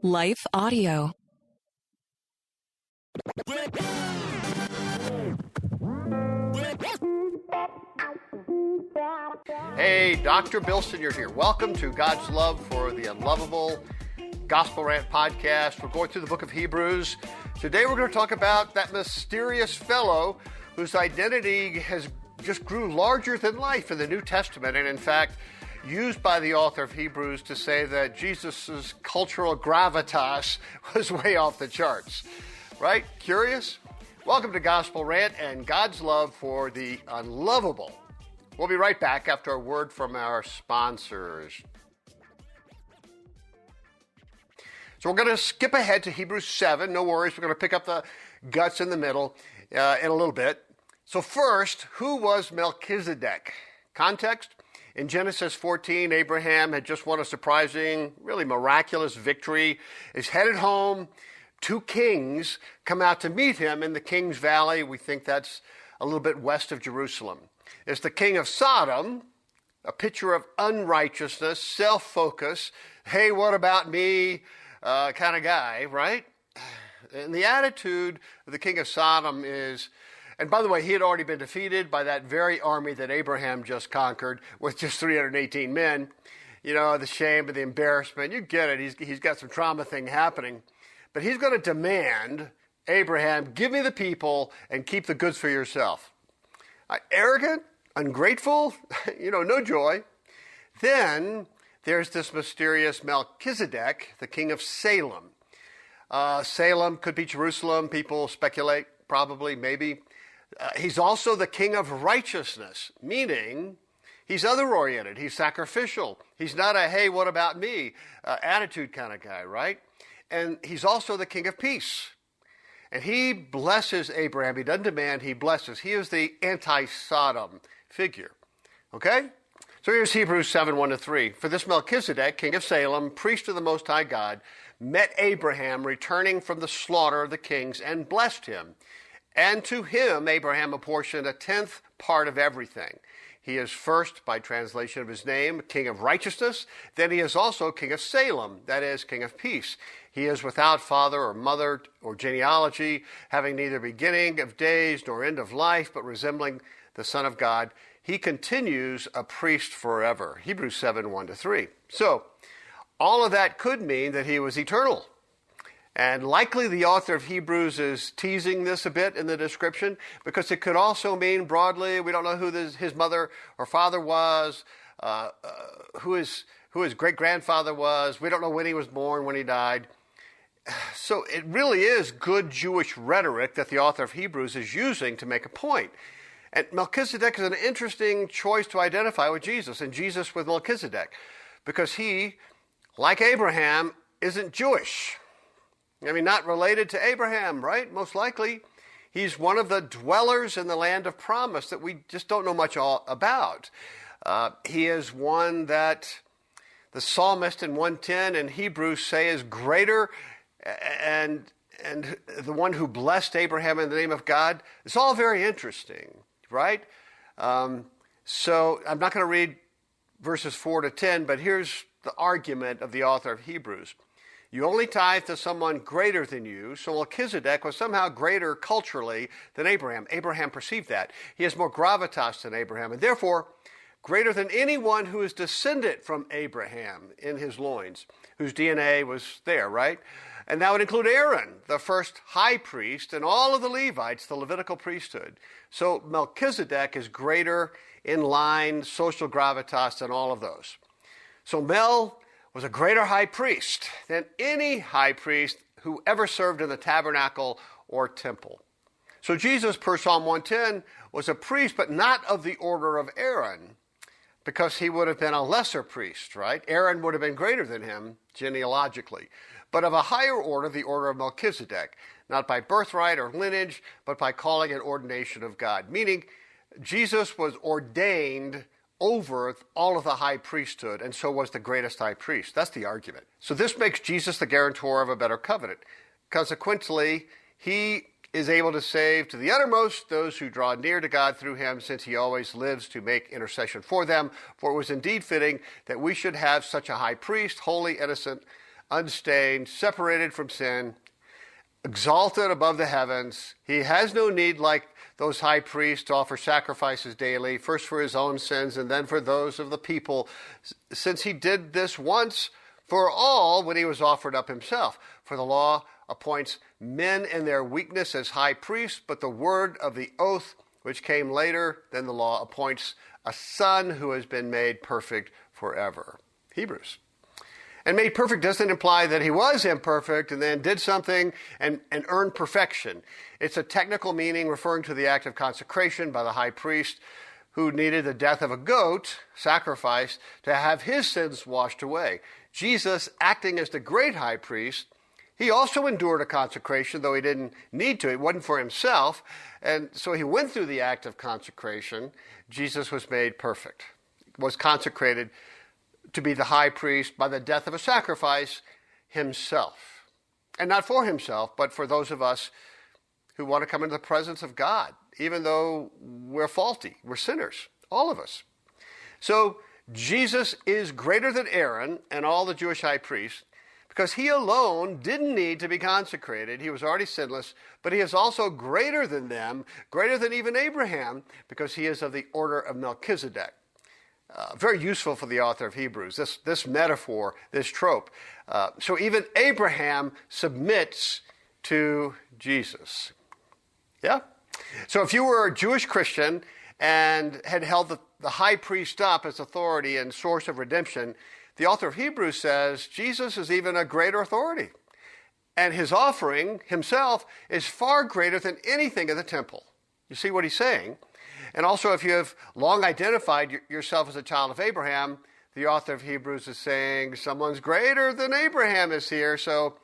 Life Audio. Hey, Dr. Bill Senior here. Welcome to God's Love for the Unlovable Gospel Rant Podcast. We're going through the book of Hebrews. Today we're going to talk about that mysterious fellow whose identity has just grew larger than life in the New Testament, and in fact, used by the author of Hebrews to say that Jesus' cultural gravitas was way off the charts. Right? Curious? Welcome to Gospel Rant and God's Love for the Unlovable. We'll be right back after a word from our sponsors. So we're going to skip ahead to Hebrews 7. No worries. We're going to pick up the guts in the middle in a little bit. So first, who was Melchizedek? Context. In Genesis 14, Abraham had just won a surprising, really miraculous victory. He's headed home. Two kings come out to meet him in the King's Valley. We think that's a little bit west of Jerusalem. It's the king of Sodom, a picture of unrighteousness, self-focus, hey, what about me kind of guy, right? And the attitude of the king of Sodom is, and by the way, he had already been defeated by that very army that Abraham just conquered with just 318 men. You know, the shame and the embarrassment, you get it. He's got some trauma thing happening. But he's going to demand, Abraham, give me the people and keep the goods for yourself. Arrogant, ungrateful, no joy. Then there's this mysterious Melchizedek, the king of Salem. Salem could be Jerusalem. People speculate, probably, maybe. He's also the king of righteousness, meaning he's other-oriented. He's sacrificial. He's not a, hey, what about me, attitude kind of guy, right? And he's also the king of peace. And he blesses Abraham. He doesn't demand, he blesses. He is the anti-Sodom figure. Okay? So here's Hebrews 7, 1-3. For this Melchizedek, king of Salem, priest of the Most High God, met Abraham returning from the slaughter of the kings and blessed him. And to him, Abraham apportioned a 10th part of everything. He is first, by translation of his name, king of righteousness. Then he is also king of Salem, that is, king of peace. He is without father or mother or genealogy, having neither beginning of days nor end of life, but resembling the Son of God. He continues a priest forever. Hebrews 7, 1-3. So, all of that could mean that he was eternal. And likely the author of Hebrews is teasing this a bit in the description, because it could also mean broadly, we don't know who his mother or father was, who his great-grandfather was. We don't know when he was born, when he died. So it really is good Jewish rhetoric that the author of Hebrews is using to make a point. And Melchizedek is an interesting choice to identify with Jesus, and Jesus with Melchizedek, because he, like Abraham, isn't Jewish. I mean, not related to Abraham, right? Most likely. He's one of the dwellers in the land of promise that we just don't know much about. He is one that the psalmist in 110 and Hebrews say is greater, and the one who blessed Abraham in the name of God. It's all very interesting, right? So I'm not going to read verses 4-10, but here's the argument of the author of Hebrews. You only tithe to someone greater than you, so Melchizedek was somehow greater culturally than Abraham. Abraham perceived that. He has more gravitas than Abraham, and therefore greater than anyone who is descendant from Abraham in his loins, whose DNA was there, right? And that would include Aaron, the first high priest, and all of the Levites, the Levitical priesthood. So Melchizedek is greater in line, social gravitas than all of those. So Mel was a greater high priest than any high priest who ever served in the tabernacle or temple. So Jesus, per Psalm 110, was a priest, but not of the order of Aaron, because he would have been a lesser priest, right? Aaron would have been greater than him genealogically, but of a higher order, the order of Melchizedek, not by birthright or lineage, but by calling and ordination of God, meaning Jesus was ordained over all of the high priesthood, and so was the greatest high priest. That's the argument. So this makes Jesus the guarantor of a better covenant. Consequently, he is able to save to the uttermost those who draw near to God through him, since he always lives to make intercession for them. For it was indeed fitting that we should have such a high priest, holy, innocent, unstained, separated from sin, exalted above the heavens. He has no need, like those high priests, to offer sacrifices daily, first for his own sins and then for those of the people, since he did this once for all when he was offered up himself. For the law appoints men in their weakness as high priests, but the word of the oath, which came later than the law, appoints a son who has been made perfect forever. Hebrews. And made perfect doesn't imply that he was imperfect and then did something and earned perfection. It's a technical meaning referring to the act of consecration by the high priest who needed the death of a goat, sacrifice, to have his sins washed away. Jesus, acting as the great high priest, he also endured a consecration, though he didn't need to. It wasn't for himself. And so he went through the act of consecration. Jesus was made perfect, was consecrated to be the high priest by the death of a sacrifice himself. And not for himself, but for those of us who want to come into the presence of God, even though we're faulty, we're sinners, all of us. So Jesus is greater than Aaron and all the Jewish high priests because he alone didn't need to be consecrated. He was already sinless, but he is also greater than them, greater than even Abraham, because he is of the order of Melchizedek. Very useful for the author of Hebrews, this metaphor, this trope. So even Abraham submits to Jesus. Yeah? So if you were a Jewish Christian and had held the high priest up as authority and source of redemption, the author of Hebrews says Jesus is even a greater authority. And his offering himself is far greater than anything in the temple. You see what he's saying? And also, if you have long identified yourself as a child of Abraham, the author of Hebrews is saying someone's greater than Abraham is here, so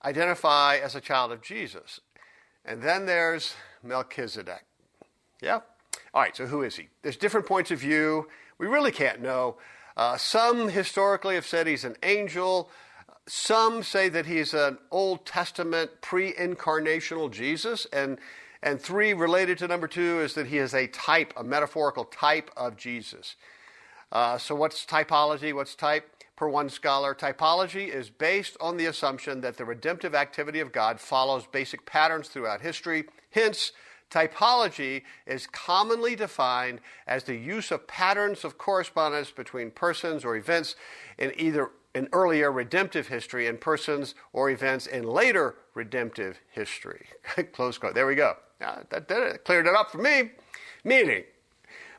identify as a child of Jesus. And then there's Melchizedek. Yeah? All right, so who is he? There's different points of view. We really can't know. Some historically have said he's an angel. Some say that he's an Old Testament pre-incarnational Jesus. And three, related to number two, is that he is a type, a metaphorical type of Jesus. So what's typology? What's type? Per one scholar, typology is based on the assumption that the redemptive activity of God follows basic patterns throughout history. Hence, typology is commonly defined as the use of patterns of correspondence between persons or events in either in earlier redemptive history and persons or events in later redemptive history. Close quote. There we go. That did it. Cleared it up for me. Meaning,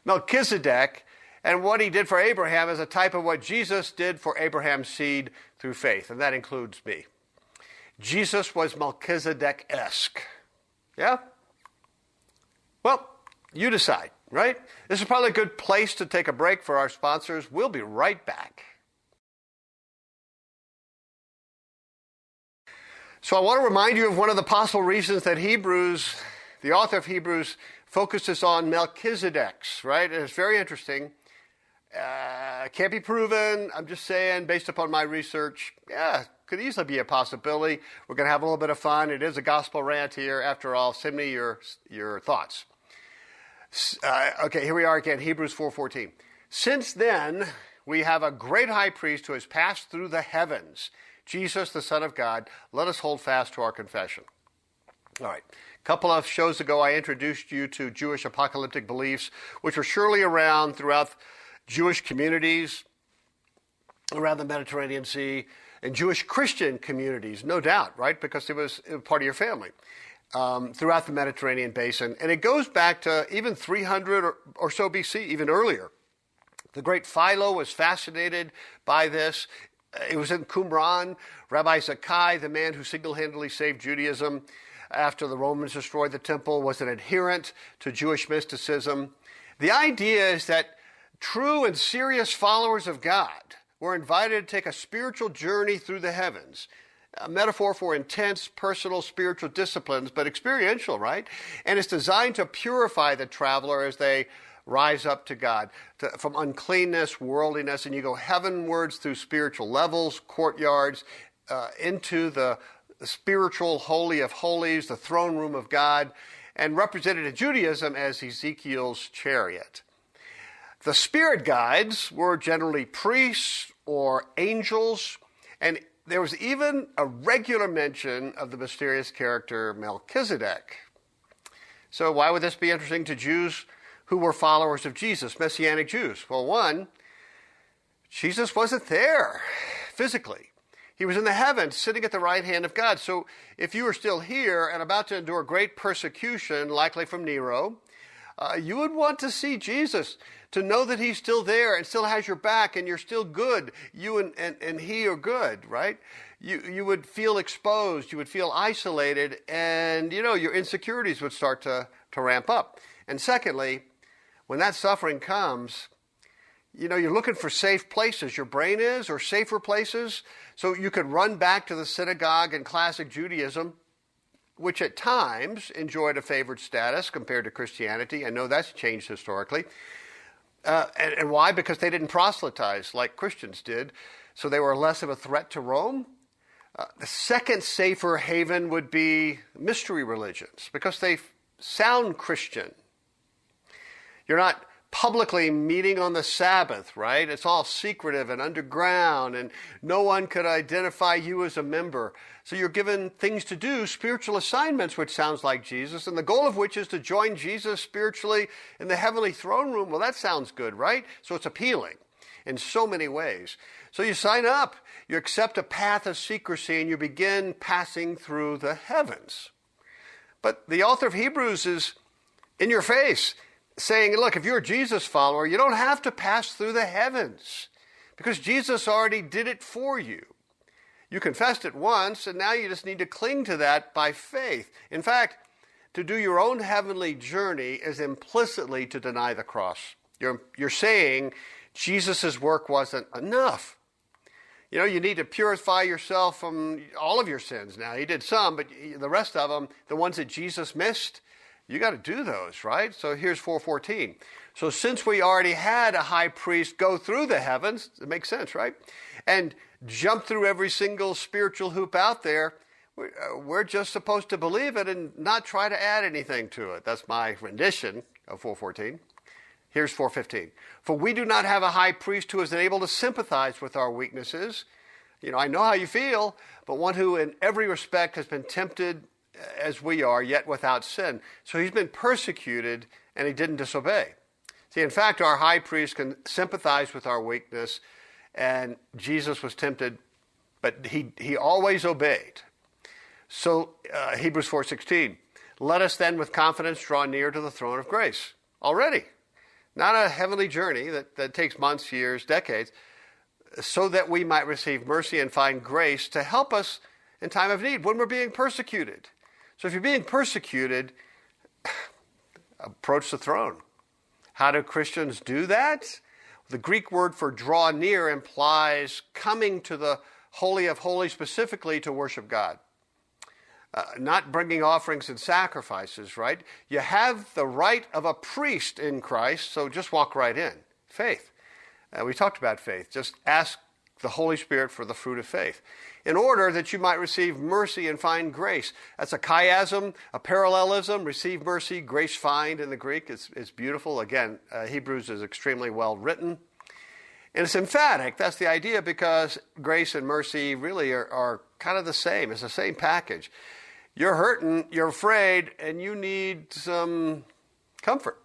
Melchizedek and what he did for Abraham is a type of what Jesus did for Abraham's seed through faith, and that includes me. Jesus was Melchizedek-esque. Yeah? Well, you decide, right? This is probably a good place to take a break for our sponsors. We'll be right back. So I want to remind you of one of the possible reasons that Hebrews, the author of Hebrews, focuses on Melchizedek's, right? And it's very interesting. Can't be proven. I'm just saying, based upon my research, could easily be a possibility. We're going to have a little bit of fun. It is a gospel rant here. After all, send me your thoughts. Okay, here we are again, Hebrews 4:14. Since then, we have a great high priest who has passed through the heavens, Jesus, the Son of God. Let us hold fast to our confession. All right. A couple of shows ago, I introduced you to Jewish apocalyptic beliefs, which were surely around throughout Jewish communities around the Mediterranean Sea and Jewish Christian communities, no doubt, right? Because it was part of your family throughout the Mediterranean basin. And it goes back to even 300 or so BC, even earlier. The great Philo was fascinated by this. It was in Qumran. Rabbi Zakkai, the man who single-handedly saved Judaism after the Romans destroyed the temple, was an adherent to Jewish mysticism. The idea is that true and serious followers of God were invited to take a spiritual journey through the heavens, a metaphor for intense personal spiritual disciplines, but experiential, right? And it's designed to purify the traveler as they rise up to God, from uncleanness, worldliness, and you go heavenwards through spiritual levels, courtyards, into the spiritual holy of holies, the throne room of God, and represented in Judaism as Ezekiel's chariot. The spirit guides were generally priests or angels, and there was even a regular mention of the mysterious character Melchizedek. So why would this be interesting to Jews who were followers of Jesus, Messianic Jews? Well, one, Jesus wasn't there physically. He was in the heavens, sitting at the right hand of God. So if you were still here and about to endure great persecution, likely from Nero, you would want to see Jesus, to know that he's still there and still has your back and you're still good. You and he are good, right? You would feel exposed, you would feel isolated, and your insecurities would start to ramp up. And secondly, when that suffering comes, you're looking for safe places. Your brain is, or safer places. So you could run back to the synagogue in classic Judaism, which at times enjoyed a favored status compared to Christianity. I know that's changed historically. And why? Because they didn't proselytize like Christians did. So they were less of a threat to Rome. The second safer haven would be mystery religions, because they sound Christian. You're not publicly meeting on the Sabbath, right? It's all secretive and underground, and no one could identify you as a member. So you're given things to do, spiritual assignments, which sounds like Jesus, and the goal of which is to join Jesus spiritually in the heavenly throne room. Well, that sounds good, right? So it's appealing in so many ways. So you sign up, you accept a path of secrecy, and you begin passing through the heavens. But the author of Hebrews is in your face, saying, look, if you're a Jesus follower, you don't have to pass through the heavens, because Jesus already did it for you. You confessed it once, and now you just need to cling to that by faith. In fact, to do your own heavenly journey is implicitly to deny the cross. You're saying Jesus' work wasn't enough. You need to purify yourself from all of your sins now. He did some, but the rest of them, the ones that Jesus missed, you got to do those, right? So here's 4:14. So since we already had a high priest go through the heavens, it makes sense, right? And jump through every single spiritual hoop out there, we're just supposed to believe it and not try to add anything to it. That's my rendition of 4:14. Here's 4:15. For we do not have a high priest who is able to sympathize with our weaknesses. I know how you feel, but one who in every respect has been tempted as we are, yet without sin. So he's been persecuted and he didn't disobey. See, in fact, our high priest can sympathize with our weakness, and Jesus was tempted, but he always obeyed. So Hebrews 4:16, let us then with confidence draw near to the throne of grace. Already. Not a heavenly journey that takes months, years, decades, so that we might receive mercy and find grace to help us in time of need when we're being persecuted. So if you're being persecuted, approach the throne. How do Christians do that? The Greek word for draw near implies coming to the Holy of Holies specifically to worship God. Not bringing offerings and sacrifices, right? You have the right of a priest in Christ, so just walk right in. Faith. We talked about faith. Just ask the Holy Spirit for the fruit of faith, in order that you might receive mercy and find grace. That's a chiasm, a parallelism. Receive mercy, grace find in the Greek. It's beautiful. Again, Hebrews is extremely well written. And it's emphatic. That's the idea, because grace and mercy really are kind of the same. It's the same package. You're hurting, you're afraid, and you need some comfort.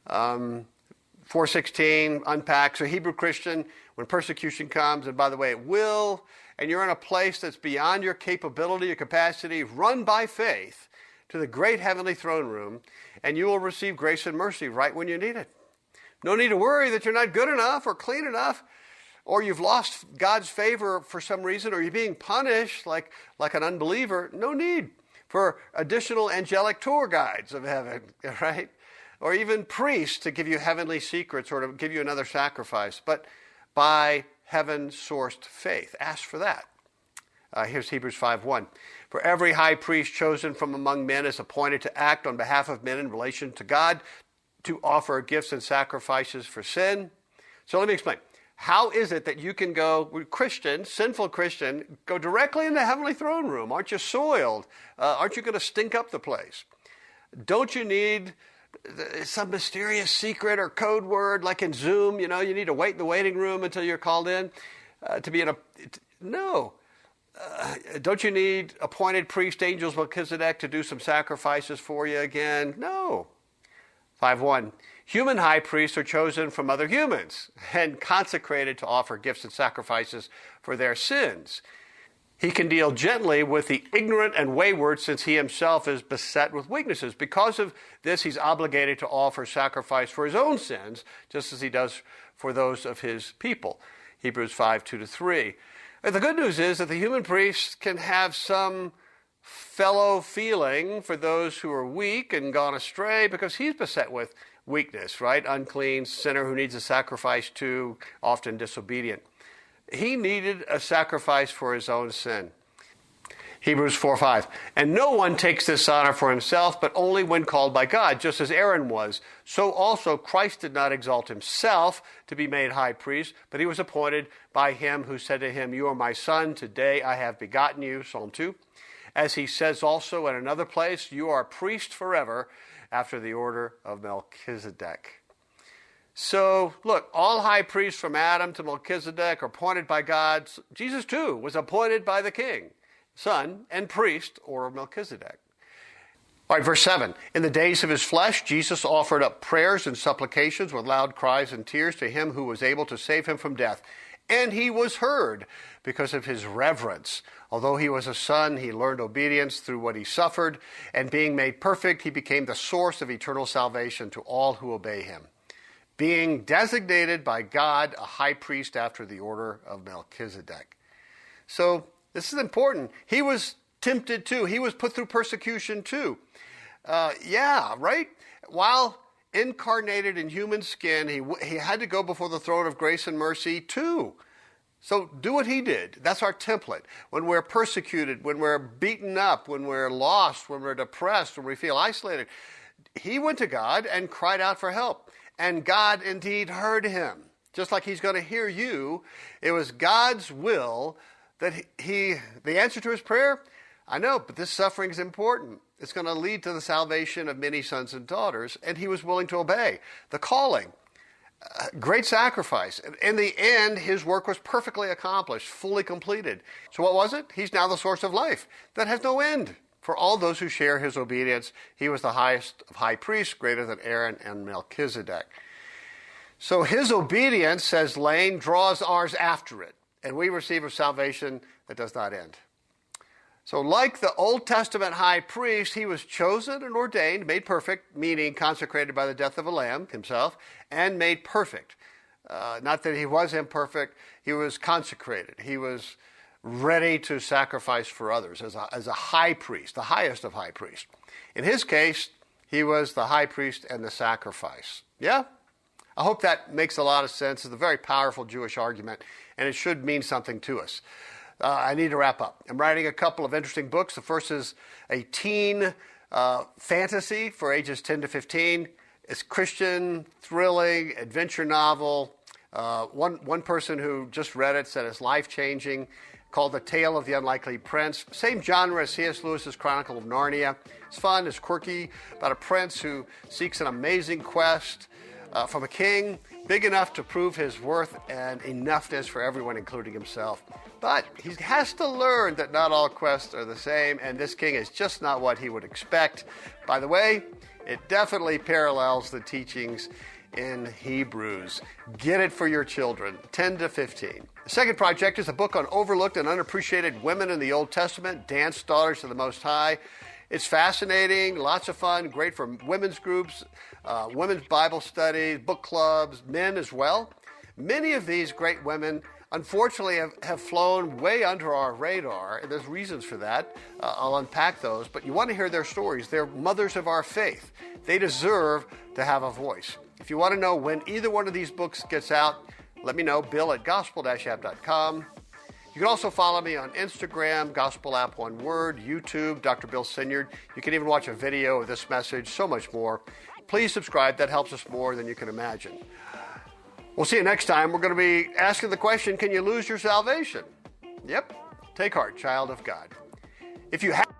4:16 unpacks. So Hebrew Christian, when persecution comes, and by the way, it will, and you're in a place that's beyond your capability, your capacity, run by faith to the great heavenly throne room, and you will receive grace and mercy right when you need it. No need to worry that you're not good enough or clean enough, or you've lost God's favor for some reason, or you're being punished like an unbeliever. No need for additional angelic tour guides of heaven, right? Or even priests to give you heavenly secrets or to give you another sacrifice, but by heaven-sourced faith. Ask for that. Here's Hebrews 5:1. For every high priest chosen from among men is appointed to act on behalf of men in relation to God, to offer gifts and sacrifices for sin. So let me explain. How is it that you can go, Christian, sinful Christian, go directly in the heavenly throne room? Aren't you soiled? Aren't you going to stink up the place? Don't you need some mysterious secret or code word like in Zoom? You need to wait in the waiting room until you're called in to be in a... No. Don't you need appointed priest angels Melchizedek to do some sacrifices for you again? No. 5:1. Human high priests are chosen from other humans and consecrated to offer gifts and sacrifices for their sins. He can deal gently with the ignorant and wayward since he himself is beset with weaknesses. Because of this, he's obligated to offer sacrifice for his own sins, just as he does for those of his people. Hebrews 5:2-3. The good news is that the human priest can have some fellow feeling for those who are weak and gone astray because he's beset with weakness, right? Unclean, sinner who needs a sacrifice too, often disobedient. He needed a sacrifice for his own sin. Hebrews 4:5. And no one takes this honor for himself, but only when called by God, just as Aaron was. So also Christ did not exalt himself to be made high priest, but he was appointed by him who said to him, "You are my son, today I have begotten you," Psalm 2. As he says also in another place, "You are a priest forever after the order of Melchizedek." So, look, all high priests from Adam to Melchizedek are appointed by God. Jesus, too, was appointed by the king, son, and priest, or Melchizedek. All right, verse 7. In the days of his flesh, Jesus offered up prayers and supplications with loud cries and tears to him who was able to save him from death. And he was heard because of his reverence. Although he was a son, he learned obedience through what he suffered, and being made perfect, he became the source of eternal salvation to all who obey him, being designated by God a high priest after the order of Melchizedek. So this is important. He was tempted too. He was put through persecution too. Right? While incarnated in human skin, he had to go before the throne of grace and mercy too. So do what he did. That's our template. When we're persecuted, when we're beaten up, when we're lost, when we're depressed, when we feel isolated, he went to God and cried out for help. And God indeed heard him. Just like he's going to hear you, it was God's will that the answer to his prayer, I know, but this suffering is important. It's going to lead to the salvation of many sons and daughters, and he was willing to obey. The calling, great sacrifice. In the end, his work was perfectly accomplished, fully completed. So what was it? He's now the source of life that has no end. For all those who share his obedience, he was the highest of high priests, greater than Aaron and Melchizedek. So his obedience, says Lane, draws ours after it, and we receive a salvation that does not end. So like the Old Testament high priest, he was chosen and ordained, made perfect, meaning consecrated by the death of a lamb himself, and made perfect. Not that he was imperfect, he was consecrated. He was ready to sacrifice for others as a high priest, the highest of high priests. In his case, he was the high priest and the sacrifice. Yeah? I hope that makes a lot of sense. It's a very powerful Jewish argument, and it should mean something to us. I need to wrap up. I'm writing a couple of interesting books. The first is a teen fantasy for ages 10 to 15. It's Christian, thrilling, adventure novel. One person who just read it said it's life-changing, called The Tale of the Unlikely Prince. Same genre as C.S. Lewis's Chronicle of Narnia. It's fun, it's quirky, about a prince who seeks an amazing quest from a king, big enough to prove his worth and enoughness for everyone, including himself. But he has to learn that not all quests are the same, and this king is just not what he would expect. By the way, it definitely parallels the teachings in Hebrews. Get it for your children, 10 to 15. The second project is a book on overlooked and unappreciated women in the Old Testament, Dance Daughters of the Most High. It's fascinating, lots of fun, great for women's groups, women's Bible studies, book clubs, men as well. Many of these great women, unfortunately, have flown way under our radar, and there's reasons for that. I'll unpack those, but you want to hear their stories. They're mothers of our faith. They deserve to have a voice. If you want to know when either one of these books gets out, let me know, bill@gospel-app.com. You can also follow me on Instagram, Gospel App One Word, YouTube, Dr. Bill Sinyard. You can even watch a video of this message, so much more. Please subscribe. That helps us more than you can imagine. We'll see you next time. We're going to be asking the question, can you lose your salvation? Yep. Take heart, child of God. If you have